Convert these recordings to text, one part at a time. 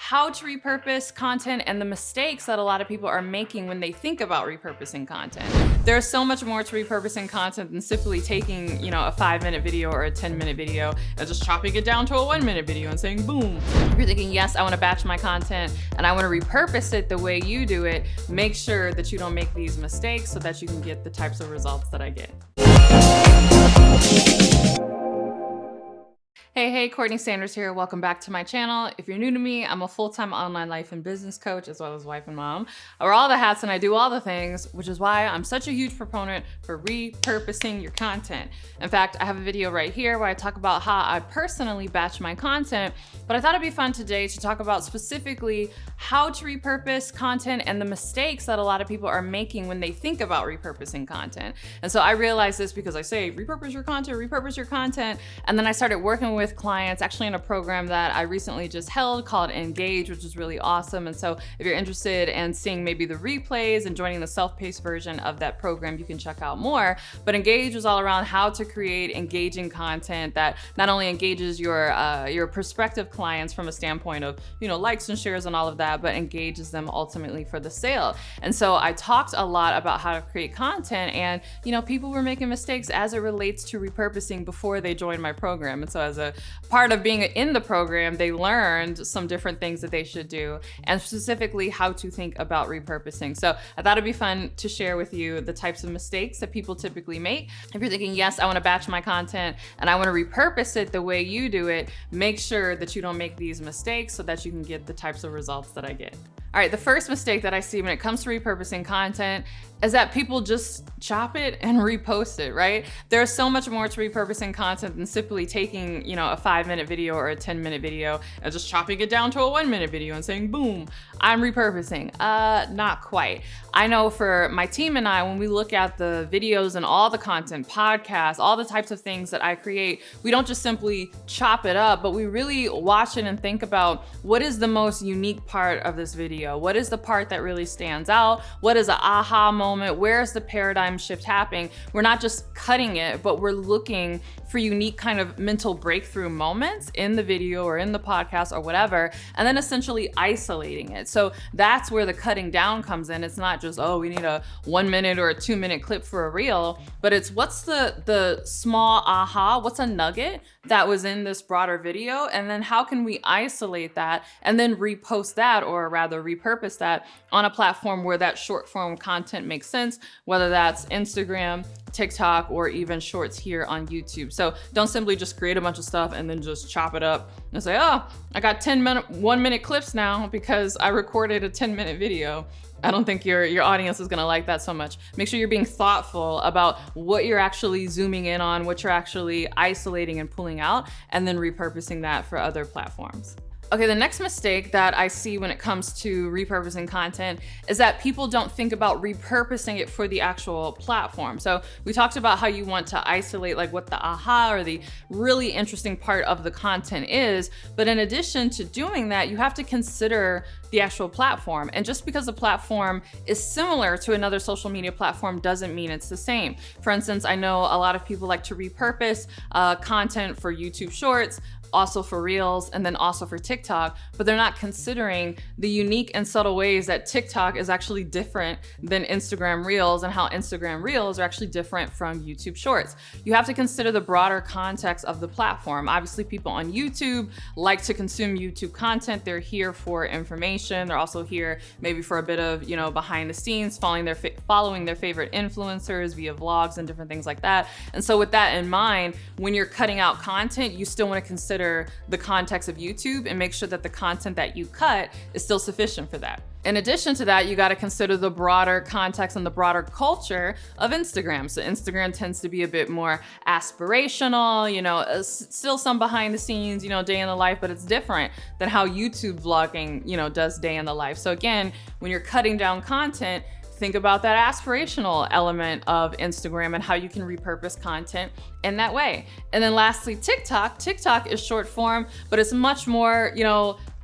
how to repurpose content and the mistakes that a lot of people are making when they think about repurposing content. There's so much more to repurposing content than simply taking, a 5-minute video or a 10-minute video and just chopping it down to a 1-minute video and saying, boom. If you're thinking, yes, I want to batch my content and I want to repurpose it the way you do it, make sure that you don't make these mistakes so that you can get the types of results that I get. Hey, CourtneyLSanders here. Welcome back to my channel. If you're new to me, I'm a full-time online life and business coach as well as wife and mom. I wear all the hats and I do all the things, which is why I'm such a huge proponent for repurposing your content. In fact, I have a video right here where I talk about how I personally batch my content, but I thought it'd be fun today to talk about specifically how to repurpose content and the mistakes that a lot of people are making when they think about repurposing content. And so I realized this because I say, repurpose your content. And then I started working with clients actually in a program that I recently just held called Engage, which is really awesome. And so if you're interested in seeing maybe the replays and joining the self-paced version of that program, you can check out more. But Engage is all around how to create engaging content that not only engages your prospective clients from a standpoint of, likes and shares and all of that, but engages them ultimately for the sale. And so I talked a lot about how to create content, and people were making mistakes as it relates to repurposing before they joined my program. And so as a part of being in the program, they learned some different things that they should do, and specifically how to think about repurposing. So I thought it'd be fun to share with you the types of mistakes that people typically make. If you're thinking, yes, I want to batch my content and I want to repurpose it the way you do it, make sure that you don't make these mistakes so that you can get the types of results that I get. All right, the first mistake that I see when it comes to repurposing content is that people just chop it and repost it, right? There's so much more to repurposing content than simply taking, a 5-minute video or a 10-minute video and just chopping it down to a 1-minute video and saying, boom, I'm repurposing. Not quite. I know for my team and I, when we look at the videos and all the content, podcasts, all the types of things that I create, we don't just simply chop it up, but we really watch it and think about what is the most unique part of this video? What is the part that really stands out? What is an aha moment? Where's the paradigm shift happening? We're not just cutting it, but we're looking for unique kind of mental breakthrough moments in the video or in the podcast or whatever, and then essentially isolating it. So that's where the cutting down comes in. It's not just, oh, we need a 1-minute or a 2-minute clip for a reel, but it's what's the small aha, what's a nugget that was in this broader video, and then how can we isolate that and then repost that, or rather repurpose that on a platform where that short form content makes sense, whether that's Instagram, TikTok, or even shorts here on YouTube. So don't simply just create a bunch of stuff and then just chop it up and say, oh, I got 1-minute clips now because I recorded a 10-minute video. I don't think your audience is gonna like that so much. Make sure you're being thoughtful about what you're actually zooming in on, what you're actually isolating and pulling out, and then repurposing that for other platforms. Okay, the next mistake that I see when it comes to repurposing content is that people don't think about repurposing it for the actual platform. So we talked about how you want to isolate like what the aha or the really interesting part of the content is, but in addition to doing that, you have to consider the actual platform. And just because a platform is similar to another social media platform doesn't mean it's the same. For instance, I know a lot of people like to repurpose content for YouTube Shorts, also for Reels, and then also for TikTok, but they're not considering the unique and subtle ways that TikTok is actually different than Instagram Reels, and how Instagram Reels are actually different from YouTube Shorts. You have to consider the broader context of the platform. Obviously, people on YouTube like to consume YouTube content. They're here for information. They're also here maybe for a bit of, behind the scenes, following their favorite influencers via vlogs and different things like that. And so with that in mind, when you're cutting out content, you still want to consider the context of YouTube and make sure that the content that you cut is still sufficient for that. In addition to that, you got to consider the broader context and the broader culture of Instagram. So Instagram tends to be a bit more aspirational, still some behind the scenes, day in the life, but it's different than how YouTube vlogging, does day in the life. So again, when you're cutting down content, think about that aspirational element of Instagram and how you can repurpose content in that way. And then lastly, TikTok. TikTok is short form, but it's much more,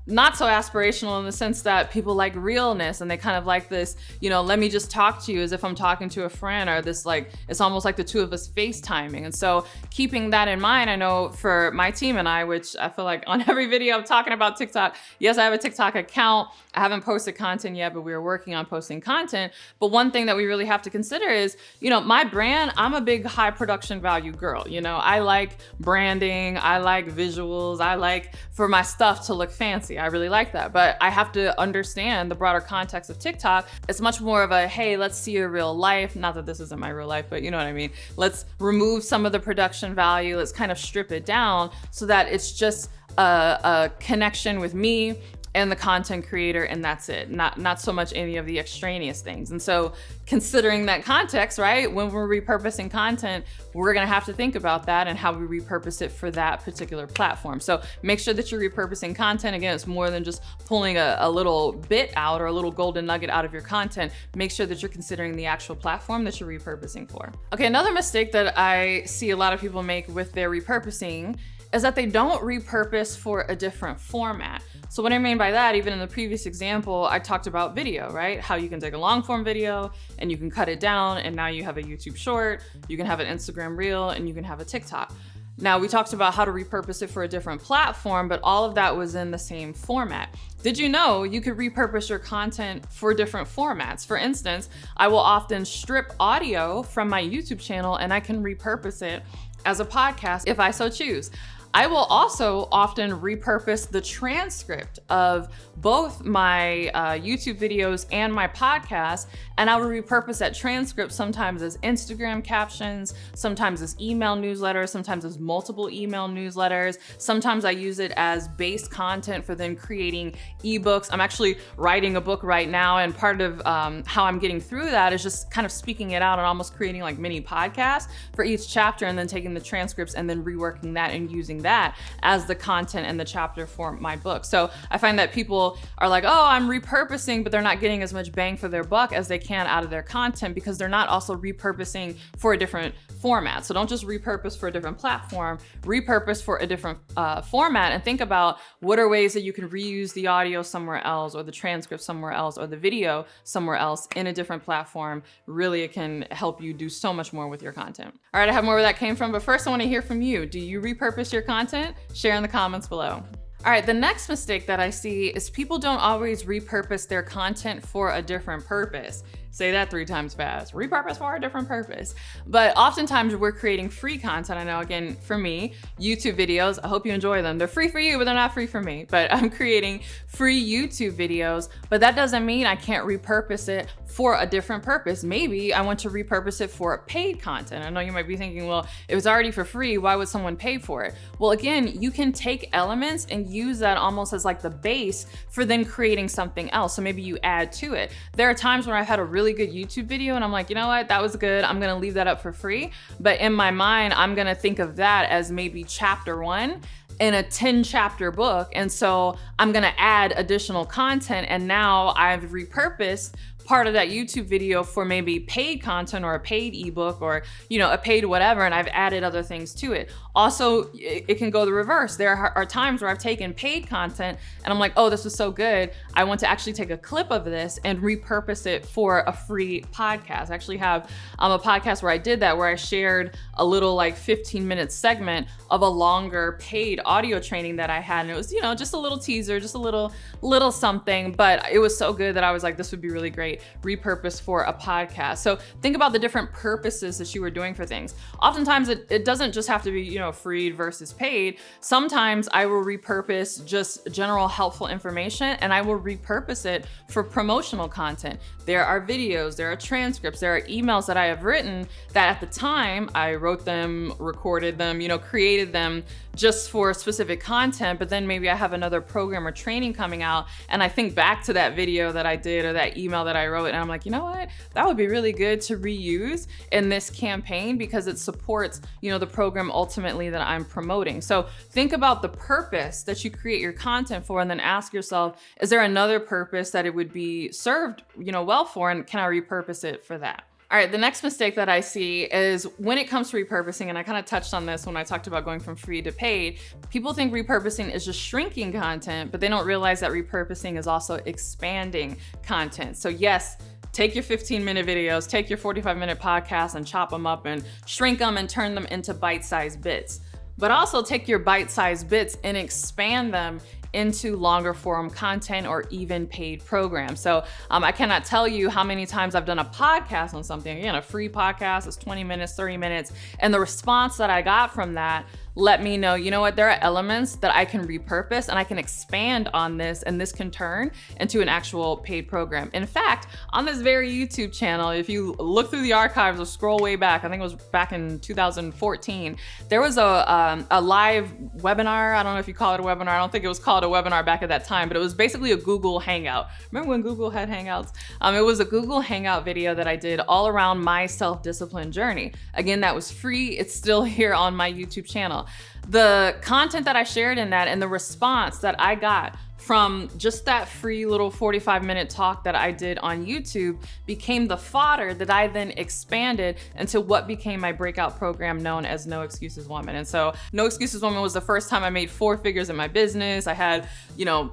not so aspirational in the sense that people like realness and they kind of like this, let me just talk to you as if I'm talking to a friend, or this like, it's almost like the two of us FaceTiming. And so keeping that in mind, I know for my team and I, which I feel like on every video I'm talking about TikTok, yes, I have a TikTok account. I haven't posted content yet, but we are working on posting content. But one thing that we really have to consider is, my brand, I'm a big high production value girl. I like branding, I like visuals, I like for my stuff to look fancy. I really like that. But I have to understand the broader context of TikTok. It's much more of a, hey, let's see your real life. Not that this isn't my real life, but you know what I mean? Let's remove some of the production value. Let's kind of strip it down so that it's just a connection with me and the content creator, and that's it. Not so much any of the extraneous things. And so considering that context, right, when we're repurposing content, we're gonna have to think about that and how we repurpose it for that particular platform. So make sure that you're repurposing content. Again, it's more than just pulling a little bit out or a little golden nugget out of your content. Make sure that you're considering the actual platform that you're repurposing for. Okay, another mistake that I see a lot of people make with their repurposing is that they don't repurpose for a different format. So what I mean by that, even in the previous example, I talked about video, right? How you can take a long form video and you can cut it down, and now you have a YouTube short, you can have an Instagram reel, and you can have a TikTok. Now, we talked about how to repurpose it for a different platform, but all of that was in the same format. Did you know you could repurpose your content for different formats? For instance, I will often strip audio from my YouTube channel and I can repurpose it as a podcast if I so choose. I will also often repurpose the transcript of both my YouTube videos and my podcast, and I will repurpose that transcript sometimes as Instagram captions, sometimes as email newsletters, sometimes as multiple email newsletters. Sometimes I use it as base content for then creating ebooks. I'm actually writing a book right now, and part of how I'm getting through that is just kind of speaking it out and almost creating like mini podcasts for each chapter, and then taking the transcripts and then reworking that and using that as the content and the chapter for my book. So I find that people are like, oh, I'm repurposing, but they're not getting as much bang for their buck as they can out of their content because they're not also repurposing for a different format. So don't just repurpose for a different platform, repurpose for a different format, and think about what are ways that you can reuse the audio somewhere else, or the transcript somewhere else, or the video somewhere else in a different platform. Really, it can help you do so much more with your content. All right, I have more where that came from, but first I want to hear from you. Do you repurpose your content? Share in the comments below. All right, the next mistake that I see is people don't always repurpose their content for a different purpose. Say that 3 times fast. Repurpose for a different purpose. But oftentimes we're creating free content. I know, again, for me, YouTube videos, I hope you enjoy them. They're free for you, but they're not free for me. But I'm creating free YouTube videos, but that doesn't mean I can't repurpose it for a different purpose. Maybe I want to repurpose it for paid content. I know you might be thinking, well, it was already for free, why would someone pay for it? Well, again, you can take elements and use that almost as like the base for then creating something else. So maybe you add to it. There are times when I've had a really good YouTube video and I'm like, you know what, that was good, I'm gonna leave that up for free. But in my mind, I'm gonna think of that as maybe chapter 1 in a 10 chapter book. And so I'm gonna add additional content, and now I've repurposed part of that YouTube video for maybe paid content or a paid ebook or, a paid whatever, and I've added other things to it. Also, it can go the reverse. There are times where I've taken paid content and I'm like, oh, this was so good, I want to actually take a clip of this and repurpose it for a free podcast. I actually have a podcast where I did that, where I shared a little like 15-minute segment of a longer paid audio training that I had, and it was, just a little teaser, just a little something, but it was so good that I was like, this would be really great repurpose for a podcast. So think about the different purposes that you were doing for things. Oftentimes it doesn't just have to be, free versus paid. Sometimes I will repurpose just general helpful information, and I will repurpose it for promotional content. There are videos, there are transcripts, there are emails that I have written that at the time I wrote them, recorded them, created them just for specific content, but then maybe I have another program or training coming out and I think back to that video that I did or that email that I wrote, and I'm like, you know what, that would be really good to reuse in this campaign because it supports, the program ultimately that I'm promoting. So think about the purpose that you create your content for, and then ask yourself, is there another purpose that it would be served, well for, and can I repurpose it for that? All All right, the next mistake that I see is when it comes to repurposing, and I kind of touched on this when I talked about going from free to paid, people think repurposing is just shrinking content, but they don't realize that repurposing is also expanding content. So yes, take your 15-minute videos, take your 45-minute podcasts and chop them up and shrink them and turn them into bite-sized bits. But also take your bite-sized bits and expand them into longer form content or even paid programs. So I cannot tell you how many times I've done a podcast on something. Again, a free podcast is 20 minutes, 30 minutes. And the response that I got from that let me know, you know what, there are elements that I can repurpose and I can expand on this, and this can turn into an actual paid program. In fact, on this very YouTube channel, if you look through the archives or scroll way back, I think it was back in 2014, there was a live webinar. I don't know if you call it a webinar. I don't think it was called a webinar back at that time, but it was basically a Google Hangout. Remember when Google had Hangouts? It was a Google Hangout video that I did all around my self-discipline journey. Again, that was free. It's still here on my YouTube channel. The content that I shared in that and the response that I got from just that free little 45-minute talk that I did on YouTube became the fodder that I then expanded into what became my breakout program known as No Excuses Woman. And so No Excuses Woman was the first time I made 4 figures in my business. I had,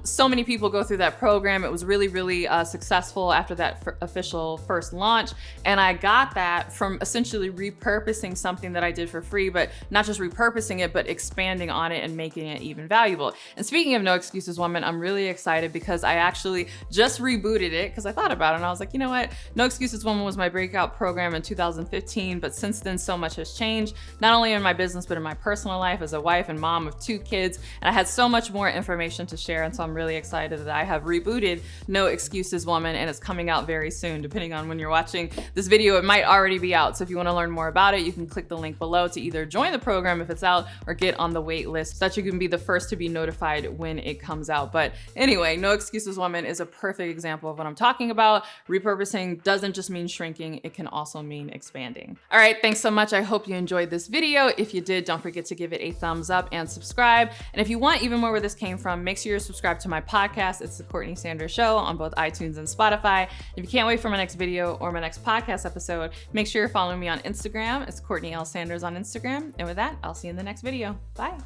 so many people go through that program. It was really, really successful after that official first launch. And I got that from essentially repurposing something that I did for free, but not just repurposing it, but expanding on it and making it even valuable. And speaking of No Excuses Woman, I'm really excited because I actually just rebooted it because I thought about it and I was like, you know what? No Excuses Woman was my breakout program in 2015, but since then so much has changed, not only in my business, but in my personal life as a wife and mom of 2 kids. And I had so much more information to share. And so I'm really excited that I have rebooted No Excuses Woman, and it's coming out very soon. Depending on when you're watching this video, it might already be out. So if you want to learn more about it, you can click the link below to either join the program if it's out or get on the wait list so that you can be the first to be notified when it comes out. But anyway, No Excuses Woman is a perfect example of what I'm talking about. Repurposing doesn't just mean shrinking, it can also mean expanding. All right, thanks so much. I hope you enjoyed this video. If you did, don't forget to give it a thumbs up and subscribe. And if you want even more where this came from, make sure you're subscribed to my podcast. It's the Courtney Sanders Show on both iTunes and Spotify. If you can't wait for my next video or my next podcast episode, make sure you're following me on Instagram. It's CourtneyLSanders on Instagram. And with that, I'll see you in the next video. Bye.